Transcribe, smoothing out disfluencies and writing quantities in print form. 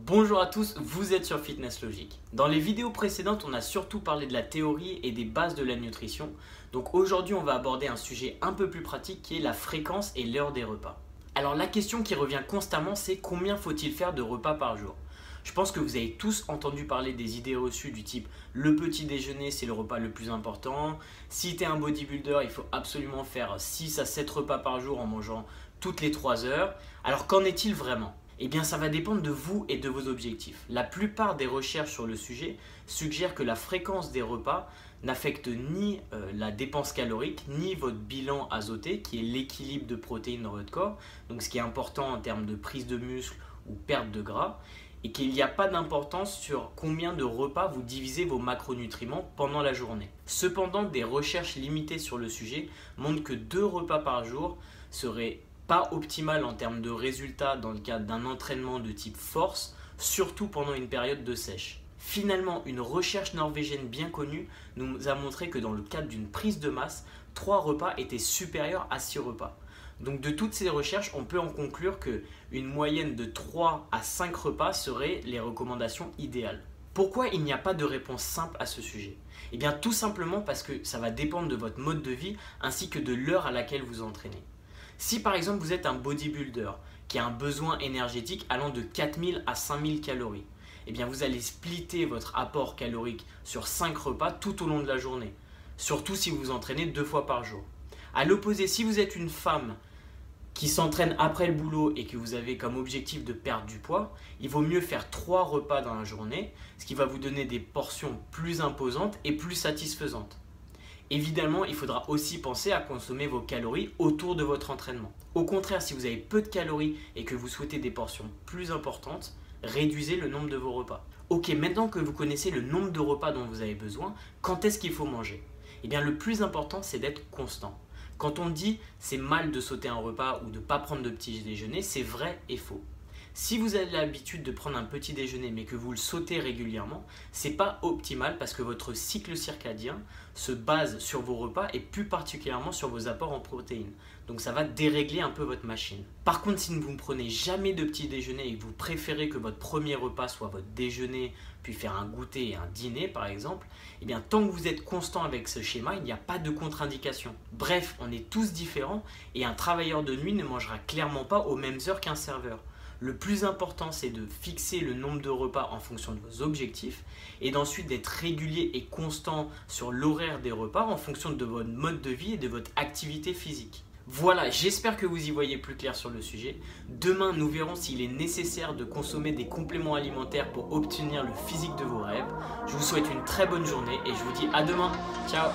Bonjour à tous, vous êtes sur Fitness Logic. Dans les vidéos précédentes, on a surtout parlé de la théorie et des bases de la nutrition. Donc aujourd'hui, on va aborder un sujet un peu plus pratique qui est la fréquence et l'heure des repas. Alors la question qui revient constamment, c'est combien faut-il faire de repas par jour? Je pense que vous avez tous entendu parler des idées reçues du type le petit déjeuner c'est le repas le plus important. Si tu es un bodybuilder, il faut absolument faire 6 à 7 repas par jour en mangeant toutes les 3 heures. Alors qu'en est-il vraiment? Eh bien ça va dépendre de vous et de vos objectifs. La plupart des recherches sur le sujet suggèrent que la fréquence des repas n'affecte ni la dépense calorique, ni votre bilan azoté, qui est l'équilibre de protéines dans votre corps, donc ce qui est important en termes de prise de muscle ou perte de gras, et qu'il n'y a pas d'importance sur combien de repas vous divisez vos macronutriments pendant la journée. Cependant, des recherches limitées sur le sujet montrent que 2 repas par jour seraient pas optimal en termes de résultats dans le cadre d'un entraînement de type force, surtout pendant une période de sèche. Finalement, une recherche norvégienne bien connue nous a montré que dans le cadre d'une prise de masse, 3 repas étaient supérieurs à 6 repas. Donc de toutes ces recherches, on peut en conclure qu'une moyenne de 3 à 5 repas seraient les recommandations idéales. Pourquoi il n'y a pas de réponse simple à ce sujet? Eh bien tout simplement parce que ça va dépendre de votre mode de vie ainsi que de l'heure à laquelle vous entraînez. Si par exemple vous êtes un bodybuilder qui a un besoin énergétique allant de 4000 à 5000 calories, eh bien vous allez splitter votre apport calorique sur 5 repas tout au long de la journée, surtout si vous entraînez 2 fois par jour. À l'opposé, si vous êtes une femme qui s'entraîne après le boulot et que vous avez comme objectif de perdre du poids, il vaut mieux faire 3 repas dans la journée, ce qui va vous donner des portions plus imposantes et plus satisfaisantes. Évidemment, il faudra aussi penser à consommer vos calories autour de votre entraînement. Au contraire, si vous avez peu de calories et que vous souhaitez des portions plus importantes, réduisez le nombre de vos repas. Ok, maintenant que vous connaissez le nombre de repas dont vous avez besoin, quand est-ce qu'il faut manger? Eh bien, le plus important, c'est d'être constant. Quand on dit c'est mal de sauter un repas ou de ne pas prendre de petit déjeuner, c'est vrai et faux. Si vous avez l'habitude de prendre un petit déjeuner mais que vous le sautez régulièrement, ce n'est pas optimal parce que votre cycle circadien se base sur vos repas et plus particulièrement sur vos apports en protéines. Donc ça va dérégler un peu votre machine. Par contre, si vous ne prenez jamais de petit déjeuner et que vous préférez que votre premier repas soit votre déjeuner, puis faire un goûter et un dîner par exemple, eh bien tant que vous êtes constant avec ce schéma, il n'y a pas de contre-indication. Bref, on est tous différents et un travailleur de nuit ne mangera clairement pas aux mêmes heures qu'un serveur. Le plus important, c'est de fixer le nombre de repas en fonction de vos objectifs et d'ensuite d'être régulier et constant sur l'horaire des repas en fonction de votre mode de vie et de votre activité physique. Voilà, j'espère que vous y voyez plus clair sur le sujet. Demain, nous verrons s'il est nécessaire de consommer des compléments alimentaires pour obtenir le physique de vos rêves. Je vous souhaite une très bonne journée et je vous dis à demain. Ciao!